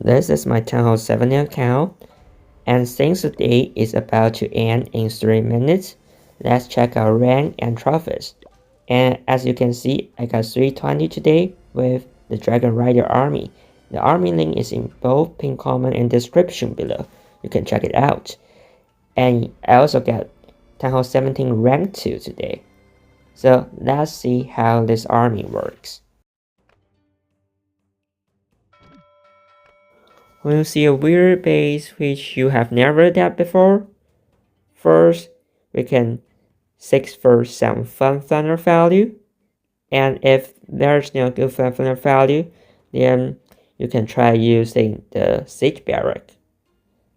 This is my Th17 account, and since the day is about to end in 3 minutes, let's check our rank and trophies. And as you can see, I got 320 today with the Dragon Rider army. The army link is in both pin comment and description below. You can check it out. And I also got Th17 rank 2 today. So let's see how this army works. When you see a weird base which you have never done before, first we can seek for some fun thunder value, and if there's no good fun thunder value, then you can try using the siege barrack.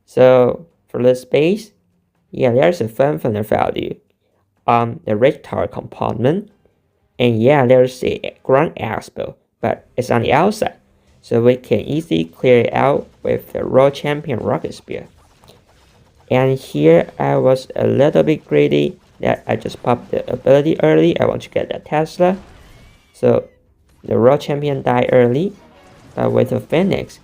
So for this base, yeah, there's a fun thunder value on the red tower compartment, and yeah, there's a ground expo, but it's on the outside, so we can easily clear it out with the Raw Champion Rocket Spear. And here I was a little bit greedy that I just popped the ability early. I want to get that Tesla, so the Raw Champion died early, but with the Phoenix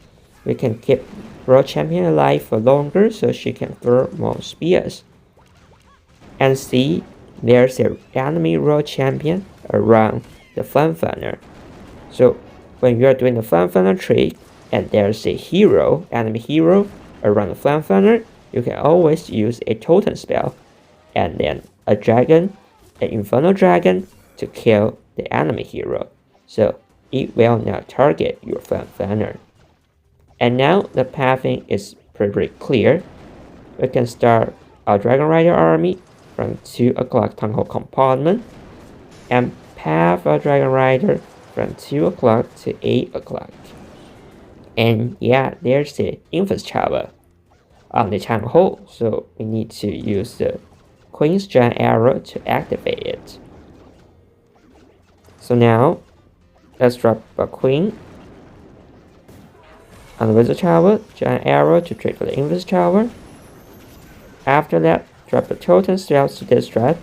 we can keep Raw Champion alive for longer so she can throw more spears. And see, there's an enemy Raw Champion around the Fun Funner. So when you're doing the Fun Funner trick and there's a hero, enemy hero around the Fun Funner, you can always use a totem spell and then a dragon, an Infernal Dragon, to kill the enemy hero, so it will not target your Fun Funner. And now the pathing is pretty clear. We can start our Dragon Rider army from 2 o'clock Town Hall compartment and path our Dragon Rider from 2 o'clock to 8 o'clock. And yeah, there's the Infamous Tower on the Town Hall, so we need to use the Queen's Giant Arrow to activate it. So now, let's drop a Queen on the Wizard Tower, Giant Arrow to trigger the Infamous Tower. After that, drop the Totem Spells to distract,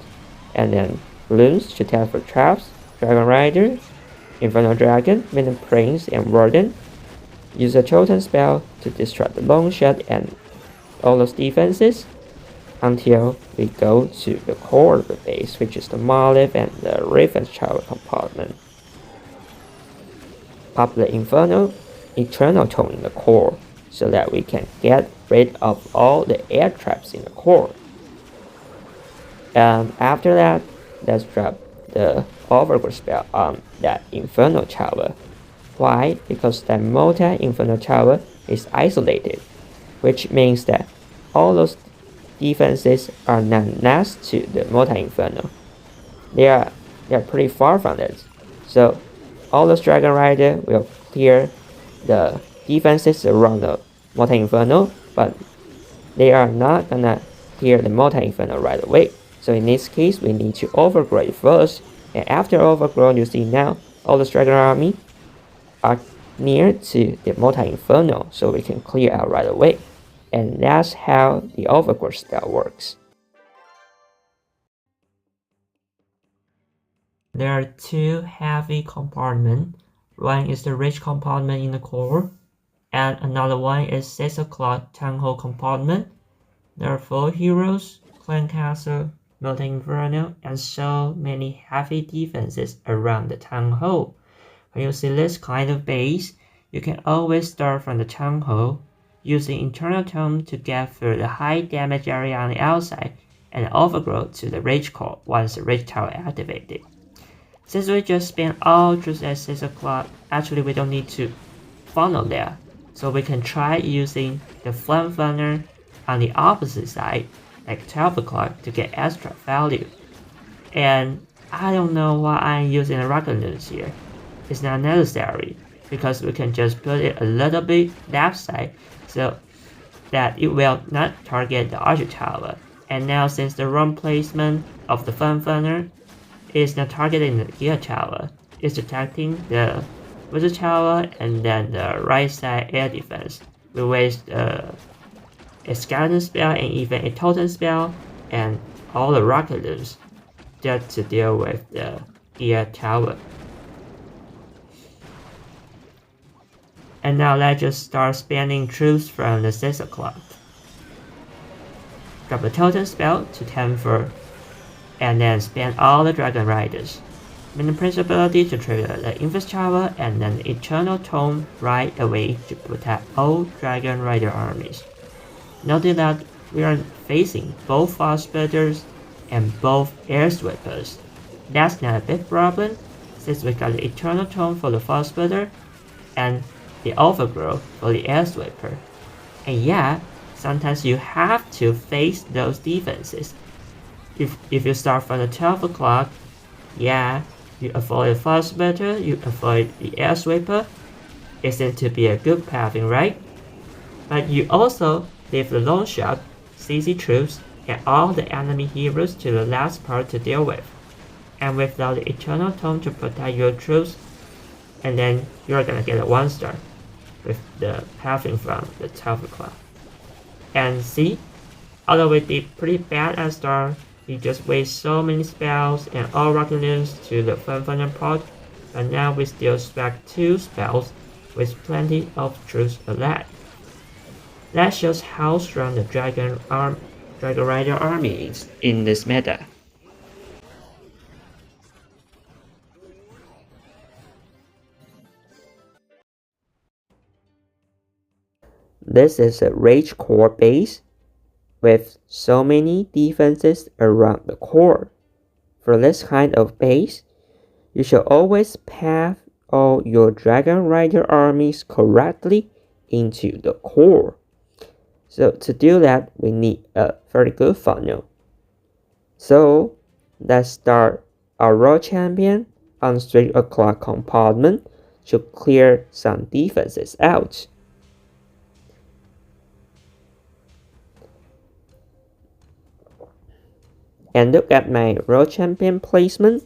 and then Balloons to tap for traps, Dragon Rider, Infernal Dragon, Minion Prince, and Warden. Use a Totem Spell to distract the Long Shot and all those defenses until we go to the core of the base, which is the Monolith and the Raven's Tower compartment. Pop the Eternal Tone in the core so that we can get rid of all the air traps in the core. And after that, let's drop the Overgrowth spell on that Infernal Tower. Why? Because that multi-Infernal Tower is isolated, which means that all those defenses are not next to the multi-Infernal. They are pretty far from it. So all those Dragon Rider will clear the defenses around the multi-Infernal, but they are not gonna clear the multi-Infernal right away. So in this case, we need to overgrow it first, and after overgrow, you see now all the Dragon army are near to the multi-Infernal, so we can clear out right away. And that's how the overgrowth spell works. There are 2 heavy compartments. One is the rich compartment in the core, and another one is 6 o'clock Town Hall compartment. There are 4 heroes, Clan Castle, Multi-Inferno, and so many heavy defenses around the Town Hall. When you see this kind of base, you can always start from the Town Hall, using Eternal Tome to get through the high damage area on the outside, and overgrow to the Rage Core once the Rage Tower activated. Since we just spent all just at 6 o'clock, actually we don't need to funnel there, so we can try using the Flame Funner on the opposite side, like 12 o'clock, to get extra value. And I don't know why I'm using the Rocket Loons here. It's not necessary, because we can just put it a little bit left side so that it will not target the Archer Tower. And now since the run placement of the Fun Funner is not targeting the Gear Tower, it's detecting the Wizard Tower and then the right side air defense. We waste a Skeleton spell and even a Totem spell and all the Rocket Loons just to deal with the Gear Tower. And now let's just start spamming troops from the 6 o'clock. Drop a totem spell to 10-4, and then spam all the Dragon Riders. Minion Prince ability to trigger the Invis Tower and then Eternal Tome right away to protect all Dragon Rider armies. Noting that we are facing both Fast Spitters and both Air Sweepers. That's not a big problem, since we got the Eternal Tome for the Fast Spitter and the Overgrowth for the Air Sweeper. And yeah, sometimes you have to face those defenses. If you start from the 12 o'clock, yeah, you avoid the Fast Spitter, you avoid the Air Sweeper. It seems to be a good pathing, right? But you also leave the long shot, CC troops, and all the enemy heroes to the last part to deal with. And without the Eternal Tome to protect your troops, and then you're gonna get a 1-star with the pathing from the 12 o'clock. And see, although we did pretty bad at start, we just waste so many spells and all rocket loons to the Th15 part, but now we still stack 2 spells with plenty of troops left. That shows how strong the Dragon Rider army is in this meta. This is a Rage Core base with so many defenses around the core. For this kind of base, you should always path all your Dragon Rider armies correctly into the core. So to do that, we need a very good funnel. So let's start our Raw Champion on 3 o'clock compartment to clear some defenses out. And look at my Raw Champion placement.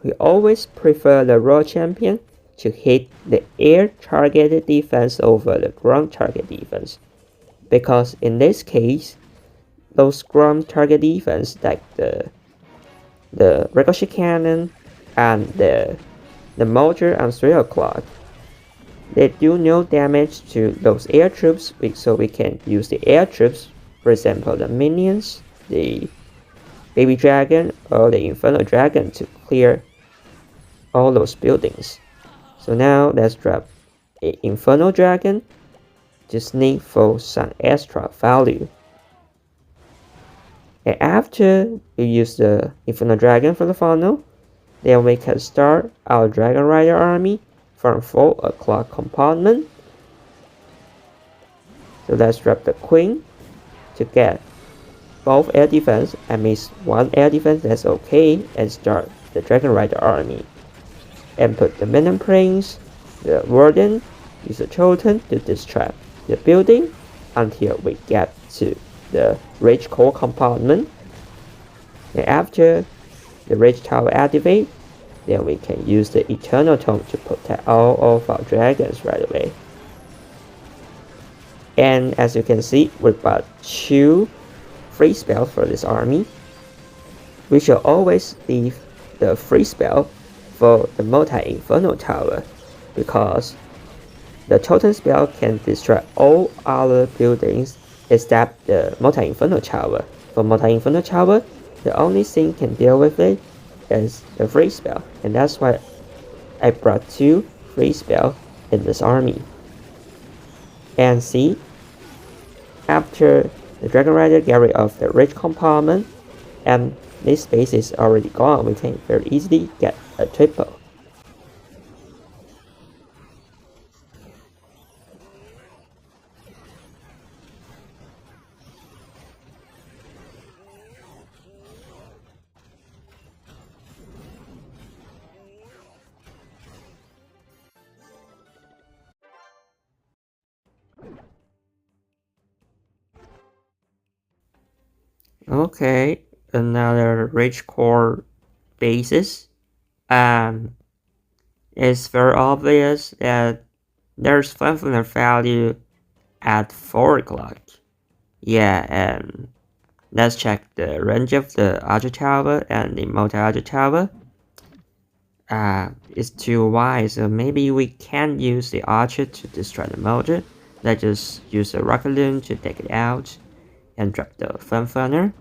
We always prefer the Raw Champion to hit the air targeted defense over the ground target defense. Because in this case, those ground target defense like the ricochet cannon and the mortar on 3 o'clock, they do no damage to those air troops, so we can use the air troops, for example the minions, the baby dragon or the infernal dragon, to clear all those buildings. So now let's drop an infernal dragon to sneak for some extra value. And after we use the infernal dragon for the funnel, then we can start our Dragon Rider army from 4 o'clock compartment. So let's drop the queen to get both air defense and miss 1 air defense, that's okay, and start the Dragon Rider army. And put the minion prince, the warden, use the totem to distract the building until we get to the Rage Core compartment. And after the Rage Tower activate, then we can use the Eternal Tome to protect all of our dragons right away. And as you can see, we've got 2 free spells for this army. We should always leave the free spell for the multi-infernal tower, because the totem spell can destroy all other buildings except the multi-infernal tower. For multi-infernal tower, the only thing can deal with it is the free spell, and that's why I brought 2 free spells in this army. And see, after the Dragon Rider get rid of the Rage compartment and this space is already gone, we can very easily get a triple. Okay, another Rage Core basis. It's very obvious that there's 500 value at 4 o'clock. Yeah, and let's check the range of the Archer Tower and the multi-Archer Tower. is too wide, so maybe we can't use the archer to destroy the motor. Let's just use a rocket loom to take it out and drop the fun funnel.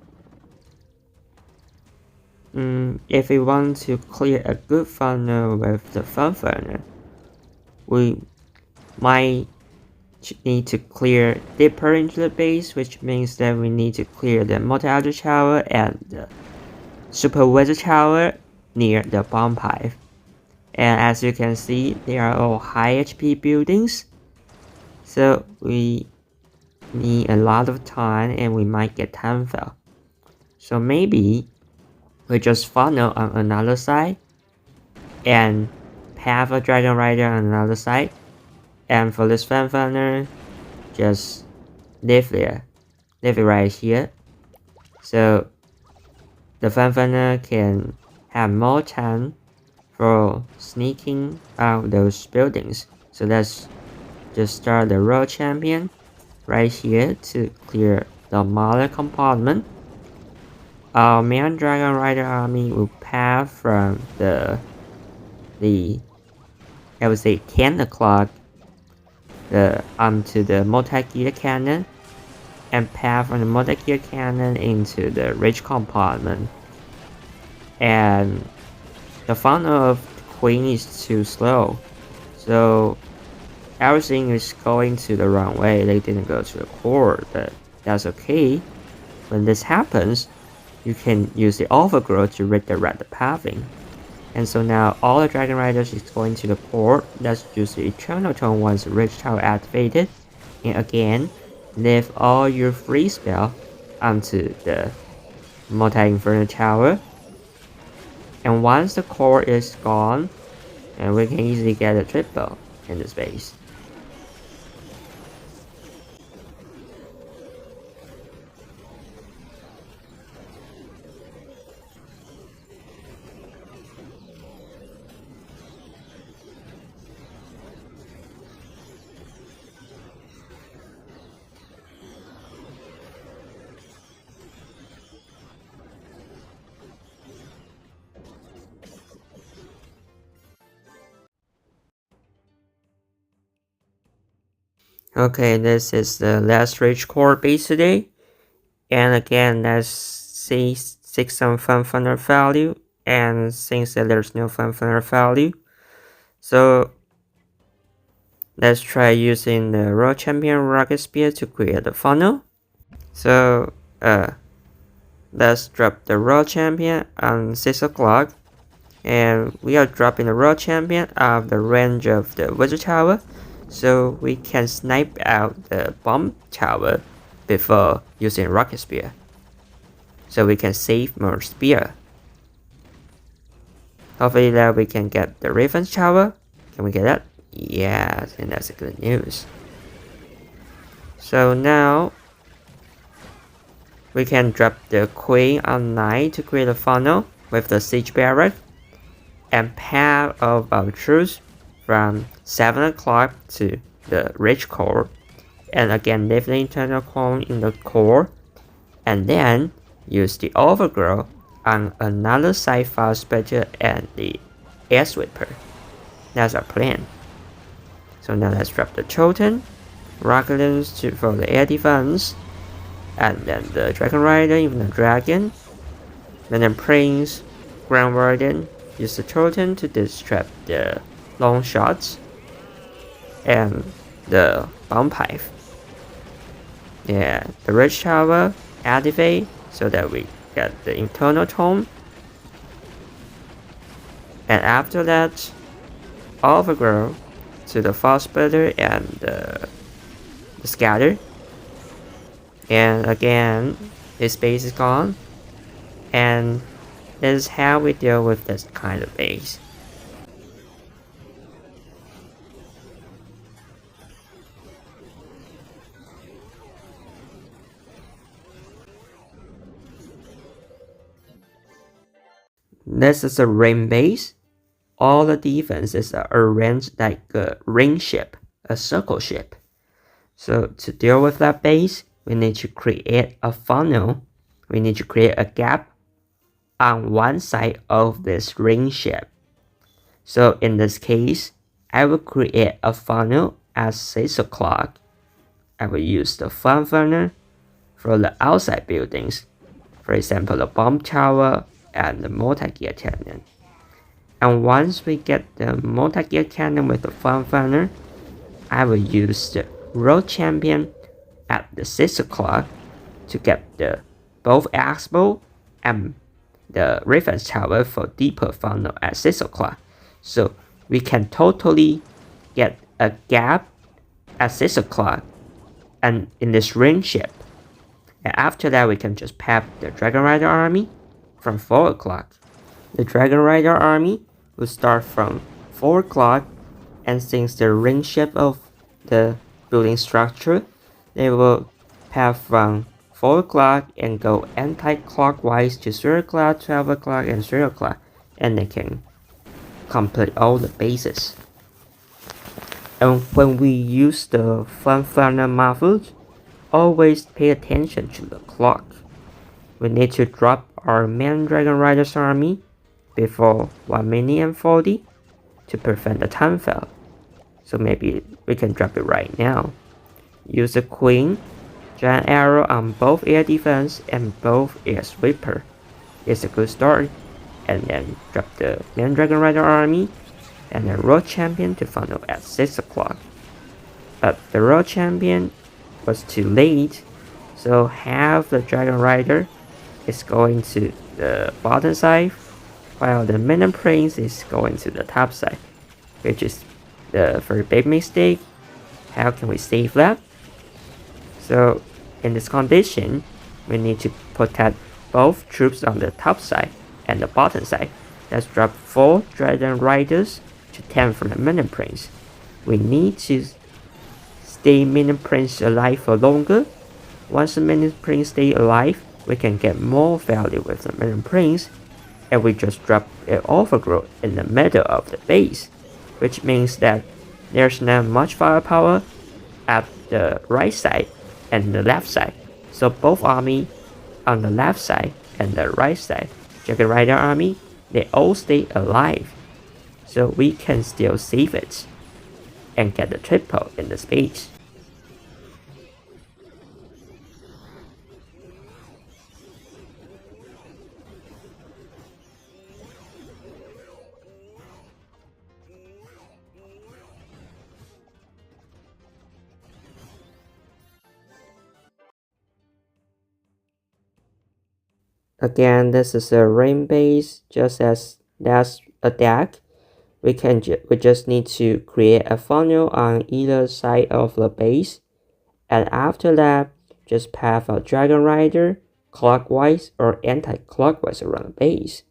If we want to clear a good funnel with the fun funnel, we might need to clear deeper into the base, which means that we need to clear the multi-altar tower and the super wizard tower near the bomb pipe. And as you can see, they are all high HP buildings, so we need a lot of time and we might get time fail. So maybe we just funnel on another side and have a dragon rider on another side, and for this fan funnel, just leave it right here, so the fan funnel can have more time for sneaking out those buildings. So let's just start the road champion right here to clear the mother compartment. Our main dragon rider army will pass from the I would say 10 o'clock onto the multi-gear cannon, and pass from the multi-gear cannon into the rich compartment. And the funnel of Queen is too slow, so everything is going to the wrong way. They didn't go to the core, but that's okay. When this happens, you can use the overgrowth to redirect the pathing. And so now all the dragon riders is going to the core. Let's use the eternal tone once the rich tower activated, and again leave all your free spell onto the multi-inferno tower. And once the core is gone, and we can easily get a triple in this base. Okay, this is the last rich core base today. And again, let's see some fun funnel value, and since that there's no fun funnel value, so let's try using the Road Champion Rocket Spear to create the funnel. So let's drop the Road Champion on 6 o'clock, and we are dropping the Road Champion out of the range of the Wizard Tower, so we can snipe out the Bomb Tower before using Rocket Spear, so we can save more spear. Hopefully that we can get the Raven's Tower. Can we get that? Yes, and that's a good news. So now we can drop the Queen on 9 to create a funnel with the Siege Barrack, and path of our troops from 7 o'clock to the rich core, and again leave the internal cone in the core, and then use the overgrowth on another side fire spreader and the air sweeper. That's our plan. So now let's drop the Totem, rocket looms for the air defense, and then the dragon rider, even the dragon, and then Prince, Grand Warden, use the Totem to distract the long shots, and the bomb pipe. Yeah, the rich tower activate so that we get the internal tome, and after that, overgrow to the fire splitter and the scatter. And again, this base is gone, and this is how we deal with this kind of base. This is a ring base. All the defenses are arranged like a ring ship, a circle ship. So to deal with that base, we need to create a funnel. We need to create a gap on one side of this ring ship. So in this case, I will create a funnel at 6 o'clock. I will use the fun funnel for the outside buildings, for example the bomb tower and the multi-gear cannon. And once we get the multi-gear cannon with the fun funnel, I will use the road champion at the 6 o'clock to get the both expo and the reference tower for deeper funnel at 6 o'clock. So we can totally get a gap at 6 o'clock and in this ring shape. And after that we can just pap the Dragon Rider army from 4 o'clock. The Dragon Rider army will start from 4 o'clock, and since the ring shape of the building structure, they will path from 4 o'clock and go anti-clockwise to 3 o'clock, 12 o'clock, and 3 o'clock, and they can complete all the bases. And when we use the fun funnel method, always pay attention to the clock. We need to drop our main Dragon Rider's army before 1 minion 40 to prevent the time fail. So maybe we can drop it right now. Use the Queen, Giant Arrow on both air defense and both air sweeper. It's a good start. And then drop the main Dragon Rider army and the road champion to funnel at 6 o'clock. But the road champion was too late, so half the Dragon Rider is going to the bottom side, while the minion prince is going to the top side, which is the very big mistake. How can we save that? So in this condition, we need to protect both troops on the top side and the bottom side. Let's drop 4 Dragon Riders to 10 from the minion prince. We need to stay minion prince alive for longer. Once the minion prince stay alive, we can get more value with the minion prince, and we just drop an overgrowth in the middle of the base, which means that there's not much firepower at the right side and the left side. So both army on the left side and the right side, Dragon Rider army, they all stay alive. So we can still save it and get the triple in the space. Again, this is a rain base, just as that's a deck. We just need to create a funnel on either side of the base, and after that, just path a Dragon Rider clockwise or anti-clockwise around the base.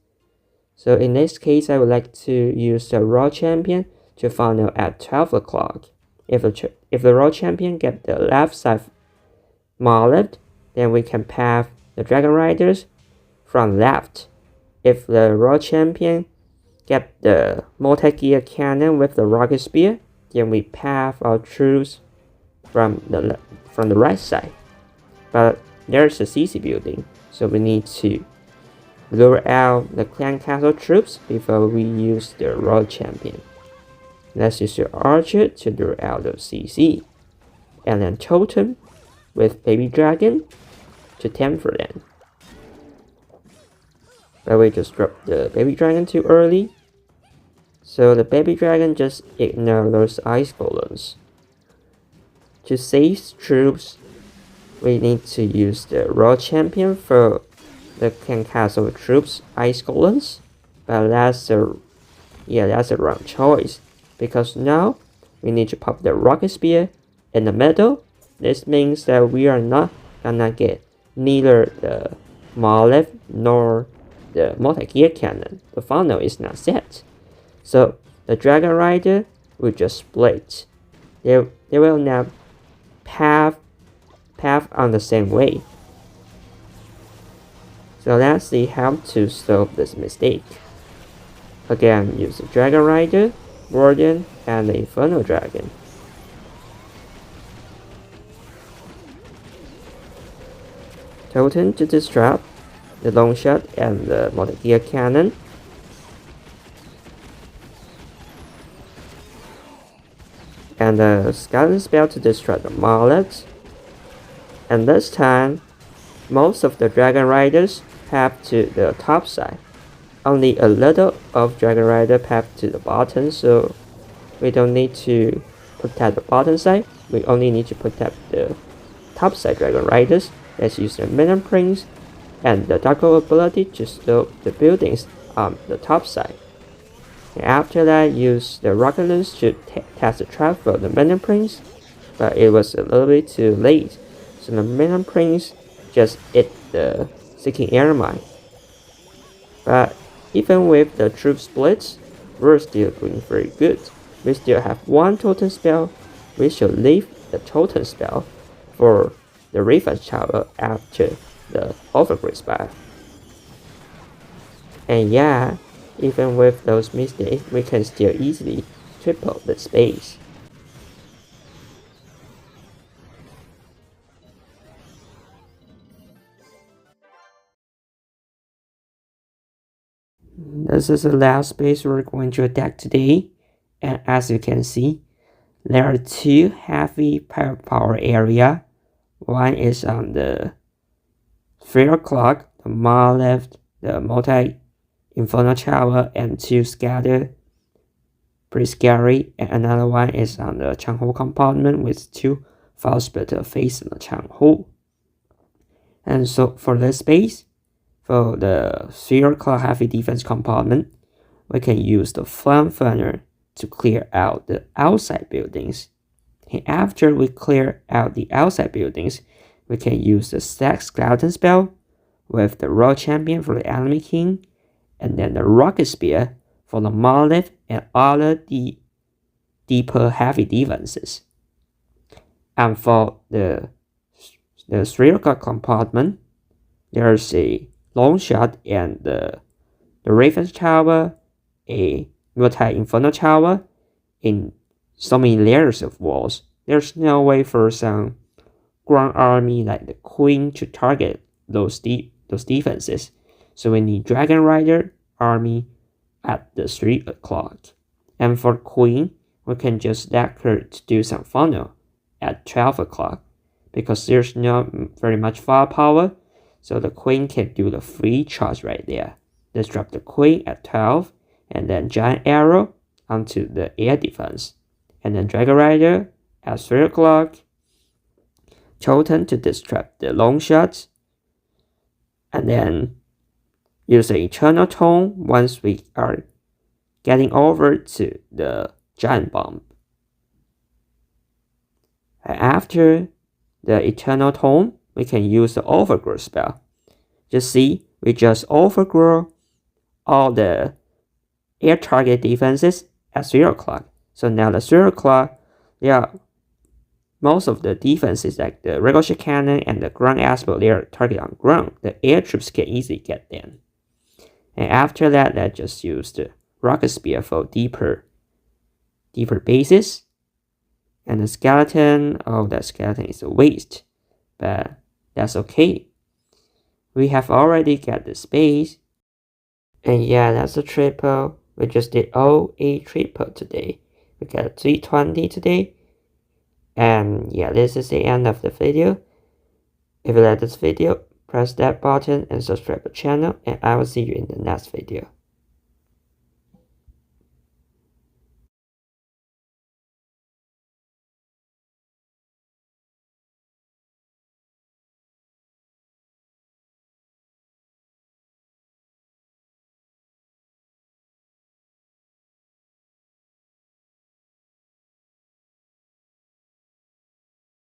So in this case, I would like to use the Raw Champion to funnel at 12 o'clock. If the Raw Champion get the left side modeled, then we can path the Dragon Riders from left. If the Raw Champion get the multi-gear cannon with the rocket spear, then we path our troops from the right side. But there's a CC building, so we need to lure out the clan castle troops before we use the Raw Champion. Let's use the archer to lure out the CC, and then totem with baby dragon to temper them. But we just dropped the baby dragon too early, so the baby dragon just ignore those ice golems. To save troops, we need to use the Raw Champion for the clan castle troops ice golems, but that's a wrong choice, because now we need to pop the rocket spear in the middle. This means that we are not gonna get neither the monolith nor the multi-gear cannon. The funnel is not set, so the Dragon Rider will just split. They will not path on the same way. So let's see how to solve this mistake. Again, use the Dragon Rider, Warden, and the Inferno Dragon. Totem to disrupt the long shot and the multi-gear cannon. and the skeleton spell to destroy the monoliths. And this time, most of the dragon riders path to the top side. Only a little of dragon rider path to the bottom, so we don't need to protect the bottom side. We only need to protect the top side dragon riders. Let's use the minion prince and the dark ability to slow the buildings on the top side. And after that, use the rocket lance to test the trap for the minion prince, but it was a little bit too late. So the minion prince just ate the seeking air mine. But even with the troop splits, we're still doing very good. We still have one totem spell. We should leave the totem spell for the revenge tower after the overgrowth spell. And yeah, even with those mistakes, we can still easily triple the space. This is the last space we're going to attack today, and as you can see, there are two heavy power area. One is on the 3 o'clock, the monolith, the multi-infernal tower, and 2 scatter, pretty scary. And another one is on the Changhou compartment with 2 file splitter facing the Changhou. And so for this space, for the 3 o'clock heavy defense compartment, we can use the flame funnel to clear out the outside buildings. And after we clear out the outside buildings, we can use the stack skeleton spell with the royal champion for the enemy king, and then the rocket spear for the monolith and other deeper heavy defenses. And for the 3 o'clock compartment, there's a long shot and the Raven's Tower, a multi-infernal tower, in so many layers of walls. There's no way for some ground army like the Queen to target those defenses. So we need Dragon Rider army at the 3 o'clock. And for Queen, we can just let her to do some funnel at 12 o'clock because there's not very much firepower. So the Queen can do the free charge right there. Let's drop the Queen at 12 and then Giant Arrow onto the air defense. And then Dragon Rider at 3 o'clock. Totem to disrupt the long shots. And then use the Eternal Tone once we are getting over to the Giant Bomb. And after the Eternal Tone, we can use the Overgrow spell. Just see, we just overgrow all the air target defenses at 3 o'clock. So now the 3 o'clock, most of the defenses like the ricochet cannon and the ground assault, they are target on ground. The air troops can easily get them. And after that, let's just use the rocket spear for deeper bases. And the skeleton, that skeleton is a waste, but that's okay. We have already got the space. And yeah, that's a triple. We just did all 8 triple today. We got 320 today. And yeah, this is the end of the video. If you like this video, press that button and subscribe to the channel, and I will see you in the next video.